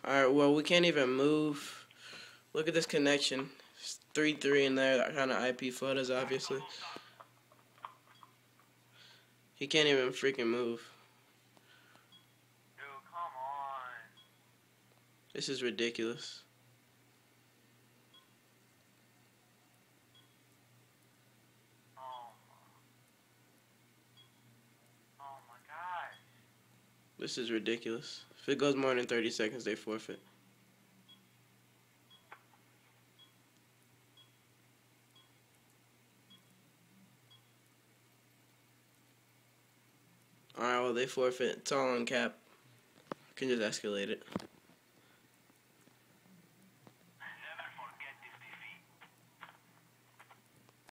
Alright, well, we can't even move. Look at this connection. It's 3-3 in there. That kind of IP photos, obviously. He can't even freaking move. Dude, come on. This is ridiculous. Oh my gosh. This is ridiculous. If it goes more than 30 seconds, they forfeit. Alright, well, they forfeit. It's all on cap. You can just escalate it.